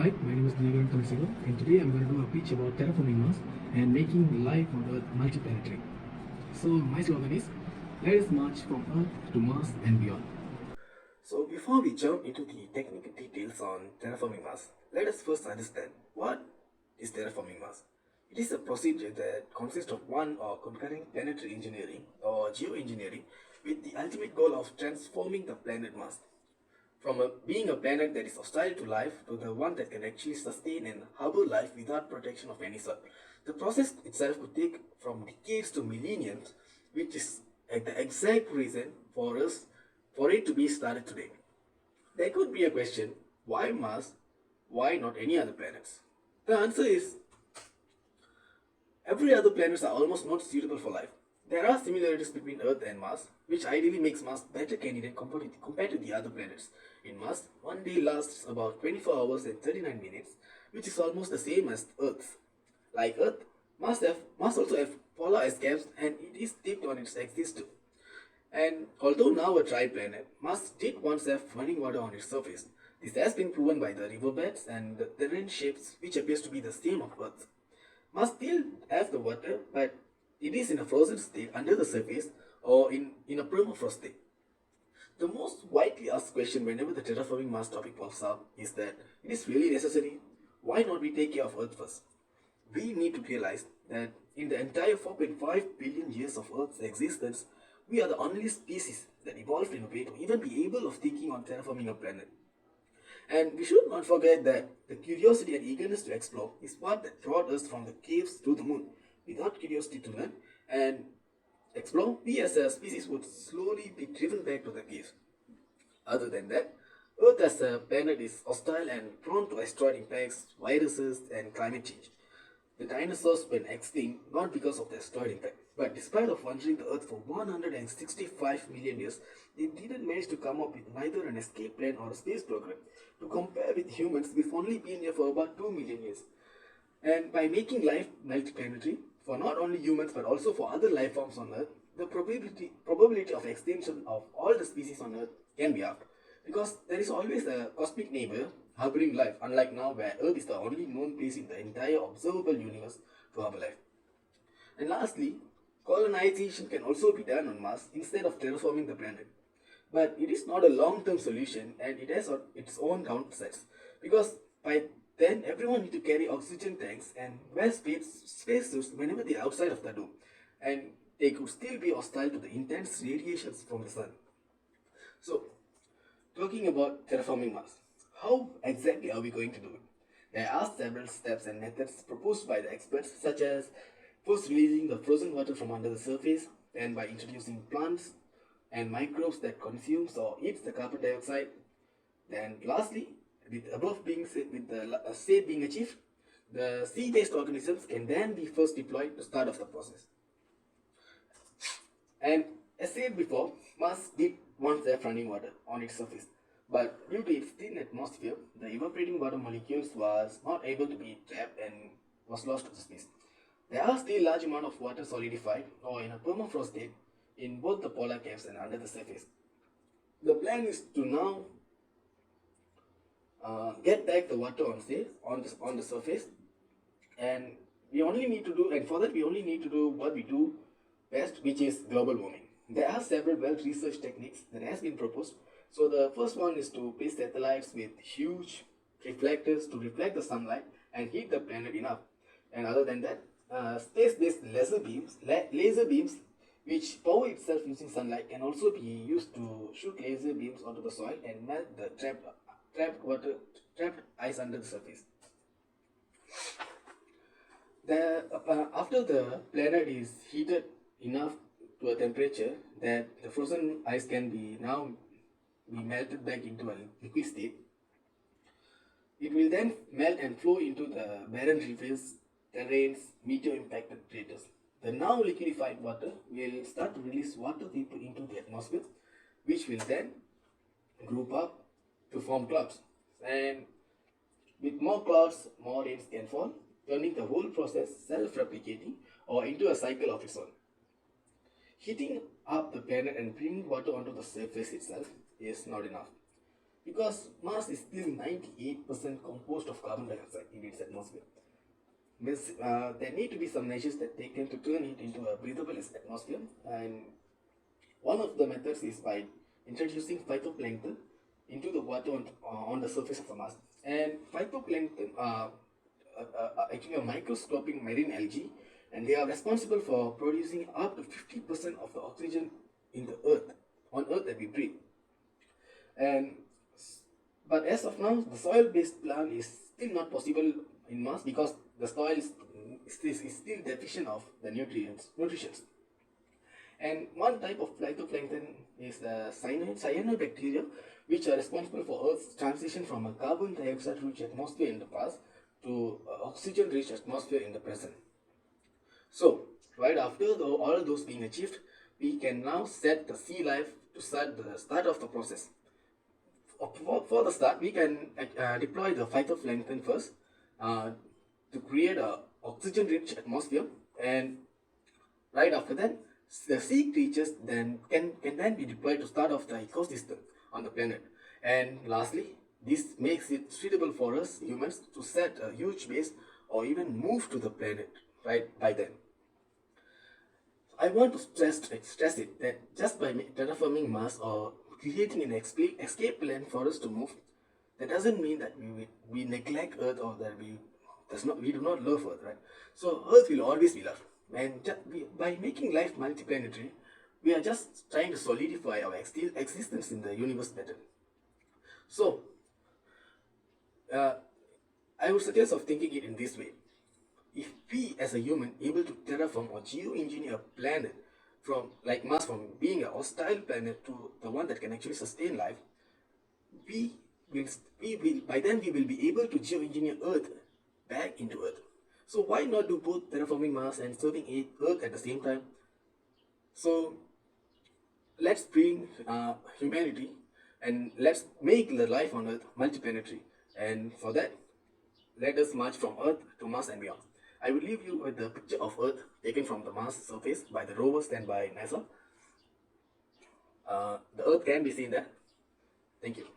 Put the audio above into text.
Hi, my name is and today I'm going to do a pitch about terraforming Mars and making life on Earth multiplanetary. So my slogan is, let us march from Earth to Mars and beyond. So before we jump into the technical details on terraforming Mars, let us first understand what is terraforming Mars. It is a procedure that consists of one or concurring planetary engineering or geoengineering with the ultimate goal of transforming the planet Mars from being a planet that is hostile to life to the one that can actually sustain and harbor life without protection of any sort. The process itself could take from decades to millenniums, which is the exact reason for it to be started today. There could be a question, why Mars? Why not any other planets? The answer is every other planets are almost not suitable for life. There are similarities between Earth and Mars, which ideally makes Mars better candidate compared to the other planets. In Mars, one day lasts about 24 hours and 39 minutes, which is almost the same as Earth's. Like Earth, Mars also have polar ice caps and it is steeped on its axis too. And although now a dry planet, Mars did once have running water on its surface. This has been proven by the riverbeds and the terrain shapes, which appears to be the same of Earth. Must still have the water, but it is in a frozen state under the surface or in a permafrost state. The most widely asked question whenever the terraforming Mars topic pops up is that it is really necessary. Why not we take care of Earth first? We need to realize that in the entire 4.5 billion years of Earth's existence, we are the only species that evolved in a way to even be able of thinking on terraforming a planet. And we should not forget that the curiosity and eagerness to explore is what that brought us from the caves to the moon. Without curiosity to learn and explore, we as a species would slowly be driven back to the caves. Other than that, Earth as a planet is hostile and prone to asteroid impacts, viruses, and climate change. The dinosaurs went extinct not because of the asteroid impact, but despite of wandering the Earth for 165 million years, they didn't manage to come up with neither an escape plan or a space program. To compare with humans, we've only been here for about 2 million years. And by making life multiplanetary, for not only humans but also for other life forms on Earth, the probability of extinction of all the species on Earth can be halved. Because there is always a cosmic neighbor harboring life, unlike now where Earth is the only known place in the entire observable universe to harbor life. And lastly, colonization can also be done on Mars instead of terraforming the planet. But it is not a long-term solution and it has its own downsides. Because by then everyone need to carry oxygen tanks and wear spacesuits whenever they are outside of the dome. And they could still be hostile to the intense radiations from the sun. So, talking about terraforming Mars, how exactly are we going to do it? There are several steps and methods proposed by the experts, such as first releasing the frozen water from under the surface, then by introducing plants and microbes that consumes or eats the carbon dioxide. Then lastly, with the state being achieved, the sea-based organisms can then be first deployed to start off the process. And as said before, Mars did once have running water on its surface, but due to its thin atmosphere, the evaporating water molecules was not able to be trapped and was lost to the space. There are still large amount of water solidified or in a permafrost state in both the polar caps and under the surface. The plan is to now get back the water on the surface, and for that we only need to do what we do best, which is global warming. There are several well-researched techniques that has been proposed. So the first one is to place satellites with huge reflectors to reflect the sunlight and heat the planet enough. And other than that, space-based laser beams which power itself using sunlight can also be used to shoot laser beams onto the soil and melt the trapped ice under the surface. After the planet is heated enough to a temperature that the frozen ice can be melted back into a liquid state, it will then melt and flow into the barren rivers, terrains, meteor impacted craters. The now liquefied water will start to release water vapor into the atmosphere, which will then group up to form clouds. And with more clouds, more rains can fall, turning the whole process self-replicating or into a cycle of its own. Heating up the planet and bringing water onto the surface itself is not enough. because Mars is still 98% composed of carbon dioxide in its atmosphere. Means, there need to be some measures that taken to turn it into a breathable atmosphere, and one of the methods is by introducing phytoplankton into the water on the surface of the Mars. And phytoplankton are actually a microscopic marine algae, and they are responsible for producing up to 50% of the oxygen in the Earth, on Earth that we breathe. And but as of now, the soil-based plant is still not possible in Mars because the soil is still deficient of the nutrients. And one type of phytoplankton is the cyanobacteria, which are responsible for Earth's transition from a carbon dioxide-rich atmosphere in the past to oxygen-rich atmosphere in the present. So, right after all those being achieved, we can now set the sea life to start the start of the process. For the start, we can deploy the phytoplankton first to create a oxygen-rich atmosphere, and right after that, the sea creatures can then be deployed to start off the ecosystem on the planet. And lastly, this makes it suitable for us humans to set a huge base or even move to the planet right by then. I want to stress it that just by terraforming Mars or creating an escape plan for us to move, that doesn't mean that we neglect Earth or that we do not love Earth, right? So Earth will always be loved, and by making life multiplanetary, we are just trying to solidify our existence in the universe better. So uh, I would suggest of thinking it in this way. If we as a human able to terraform or geoengineer a planet from like Mars, from being a hostile planet to the one that can actually sustain life, we we will by then we will be able to geoengineer Earth back into Earth. So why not do both terraforming Mars and serving Earth at the same time? So let's bring humanity, and let's make the life on Earth multiplanetary. And for that, let us march from Earth to Mars and beyond. I will leave you with the picture of Earth taken from the Mars surface by the rovers and by NASA. The Earth can be seen there. Thank you.